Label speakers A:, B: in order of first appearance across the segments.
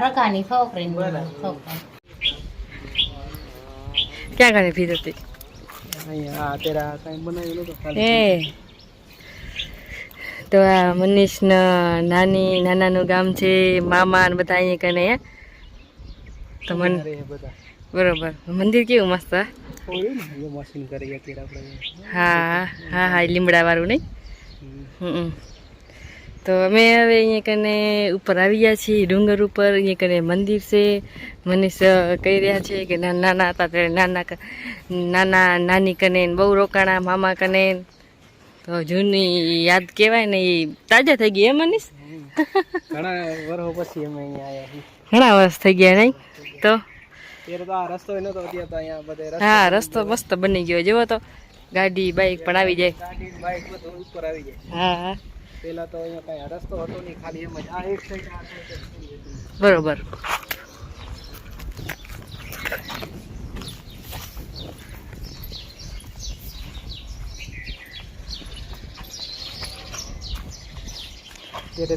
A: રકાની છોકરી
B: ક્યાં ગાને ફી હતી તો આ મનીષ નાનાનું ગામ છે, મામા ને બધા અહીંયા કને તો બરોબર મંદિર કેવું મસ્ત. હા હા હા લીમડા વાળું નહીં. તો અમે હવે અહીંયા કને ઉપર આવી ગયા છીએ ડુંગર ઉપર. અહીંયા કને મંદિર છે. મનીષ કહી રહ્યા છે કે નાના હતા ત્યારે નાના નાની કને બહુ રોકાણા મામા કને. તો જૂની યાદ કહેવાય ને એ તાજા થઈ ગઈ. મનીષ
C: ઘણા વર્ષો પછી અમે અહીંયા આવ્યા.
B: ઘણા વર્ષ થઈ ગયા નહીં તો. હા રસ્તો મસ્ત બની ગયો. જેવો તો ગાડી બાઈક પણ આવી જાય. હા
C: પેલા તો અહીંયા કઈ રસ્તો હતો નહીં, ખાલી એમ જ આ એક સાઈડ આ સાઈડ.
B: બરોબર.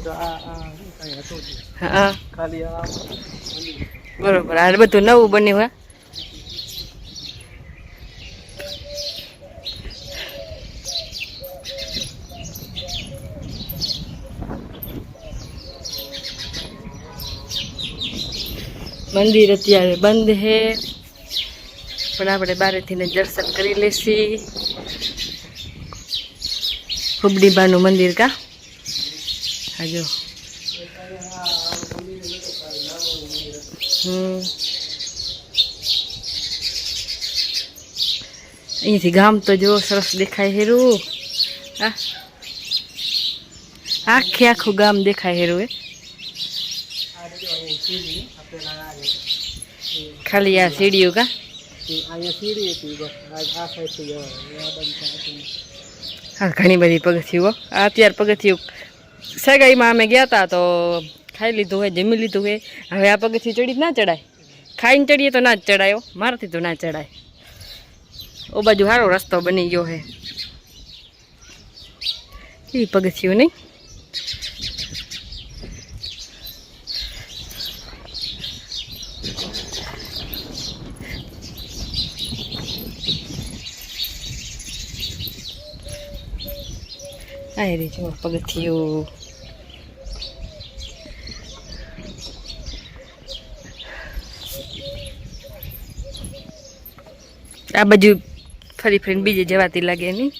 C: તો આ કઈ હતું
B: હા
C: ખાલી આ
B: બરોબર. આ બધું નવું બન્યું. હા મંદિર અત્યારે બંધ હે, પણ આપણે બારેથી દર્શન કરી લેશી. ખુબડી બાનું મંદિર કા હાજો. અહીંથી ગામ તો જો સરસ દેખાય હેરું. હા આખું ગામ દેખાય હેરું. ખાલી આ સીડીઓ કા હા ઘણી બધી પગથિયું. અત્યારે પગથિયું સગાઈમાં અમે ગયા હતા તો ખાઈ લીધું હોય, જમી લીધું હોય. હવે આ પગથિયું ચડી ના ચડાય. ખાઈને ચડીએ તો ના જ ચડાયો, મારાથી તો ના ચડાય. ઓ બાજુ સારો રસ્તો બની ગયો હે. એ પગથિયું નહીં. આ રે જો પગથિયું. આ બાજુ ફરી ફરીને બીજે જવાતી લાગે નહીં.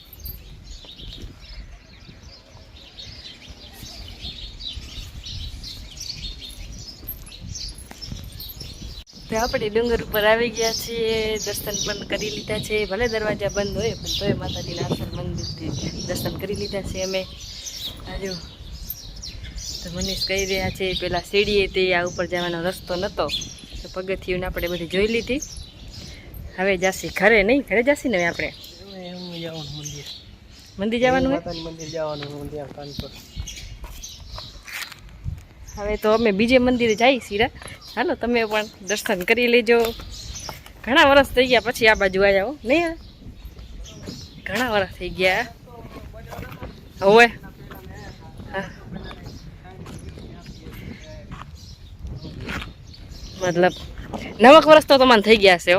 B: તો આપણે ડુંગર ઉપર આવી ગયા છીએ. દર્શન પણ કરી લીધા છે. ભલે દરવાજા બંધ હોય પણ તોય માતાજીના આસન મંદિરથી દર્શન કરી લીધા છે અમે. આજો તો મનીષ કહી રહ્યા છે પેલા સીડીએ તે આ ઉપર જવાનો રસ્તો નહોતો તો પગથિયું આપણે બધી જોઈ લીધી. હવે જાસી ઘરે નહીં, ઘરે જાસી ને આપણે મંદિર જવાનું હવે તો અમે બીજે મંદિરે જઈ સીરા. હાલો તમે પણ દર્શન કરી લેજો. ઘણા વર્ષ થઈ ગયા પછી આ બાજુ આવ્યા નહીં. ઘણા વર્ષ થઈ ગયા હવે. મતલબ 9 વર્ષ તો મને થઈ ગયા છે.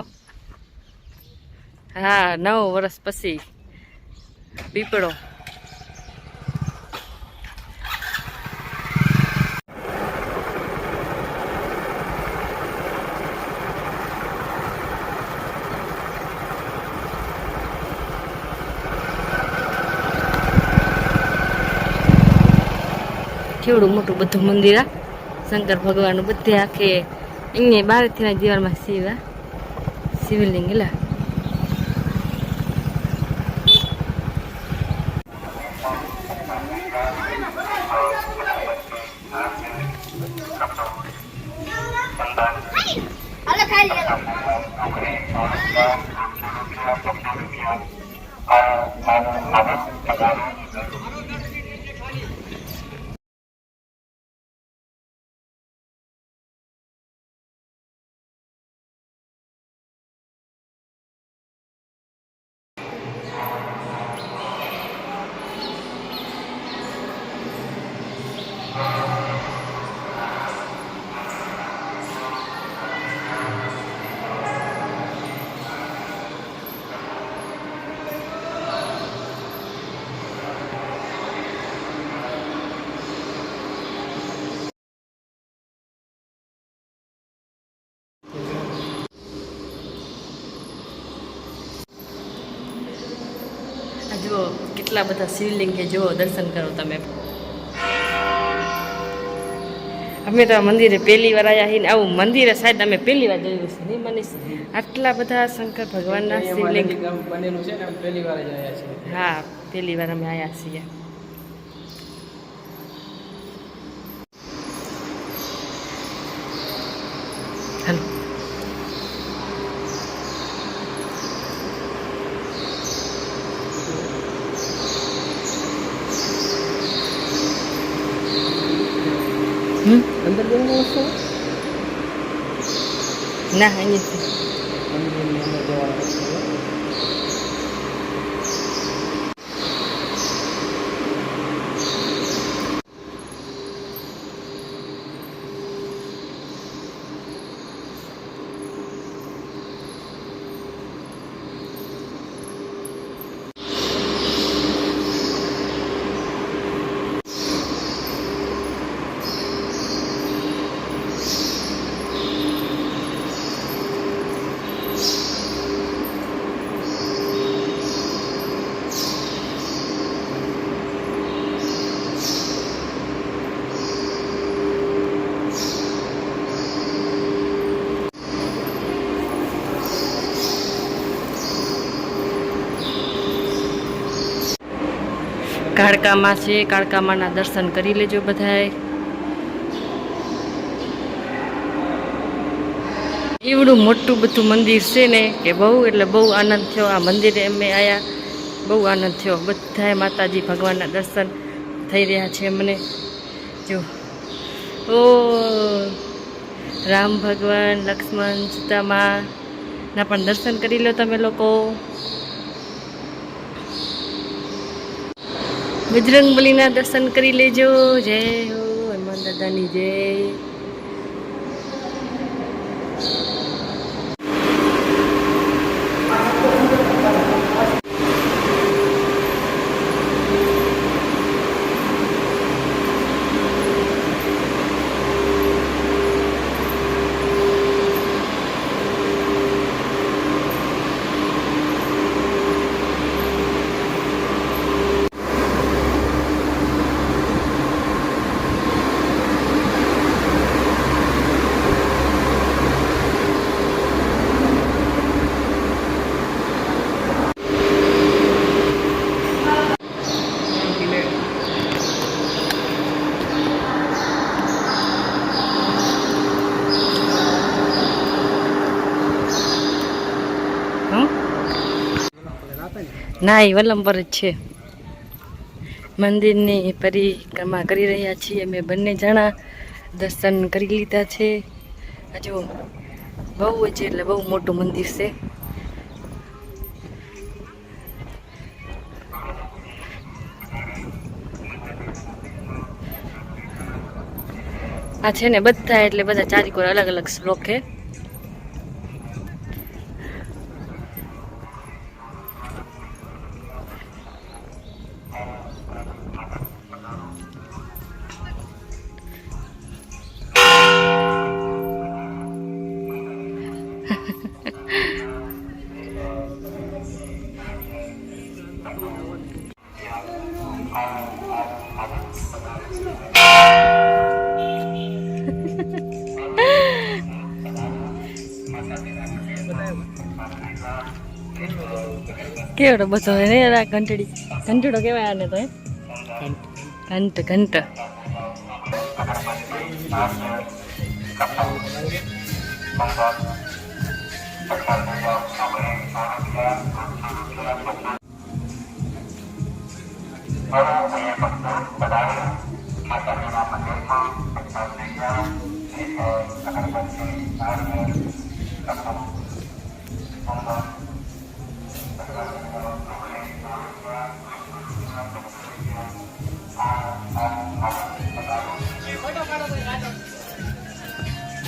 B: હા 9 વર્ષ પછી પીપળો. કેવડું મોટું બધું મંદિર. આ શંકર ભગવાનનું બધે આખે અહીંયા બહારથી દિવાલમાં શિવ શિવલિંગ. એલા જો કેટલા બધા શિવલિંગ છે, જુઓ દર્શન કરો તમે. અમે તો આ મંદિરે પહેલી વાર આવ્યા છીએ. આવું મંદિરે સાહેબ અમે પહેલી વાર જોયું છે નહીં મનીષ? આટલા બધા શંકર ભગવાનના શિવલિંગ
C: બનેલું છે ને, અમે પહેલી વાર જ આવ્યા છીએ.
B: હા, પહેલી વાર અમે આવ્યા છીએ. હાલો.
C: અંદર જવાનું વસ્તુ
B: ના અહીંયાથી
C: મંદિરની અંદર જવાનું વસ્તુ.
B: કાળકામાં છે, કાળકામાના દર્શન કરી લેજો બધાય. એવડું મોટું બધું મંદિર છે ને કે બહુ એટલે બહુ આનંદ થયો. આ મંદિરે અમે આવ્યા, બહુ આનંદ થયો. બધાય માતાજી ભગવાનના દર્શન થઈ રહ્યા છે મને. જો ઓ રામ ભગવાન, લક્ષ્મણ, સીતામા ના પણ દર્શન કરી લો તમે લોકો. બજરંગબલીના દર્શન કરી લેજો. જય હો હનુમાન દાદાની જય. ના, એ વલમ પર જ છે. મંદિરની પરિક્રમા કરી રહ્યા છીએ અમે બંને જણા. દર્શન કરી લીધા છે. હજુ બહુ જ એટલે બહુ મોટું મંદિર છે. આ છે ને બધા એટલે બધા ચારીકોર અલગ અલગ શ્લોક છે. કેવડો બધો ને ઘંટડી ઘંટડો કેવાય આને તો ઘંટ ઘંટ.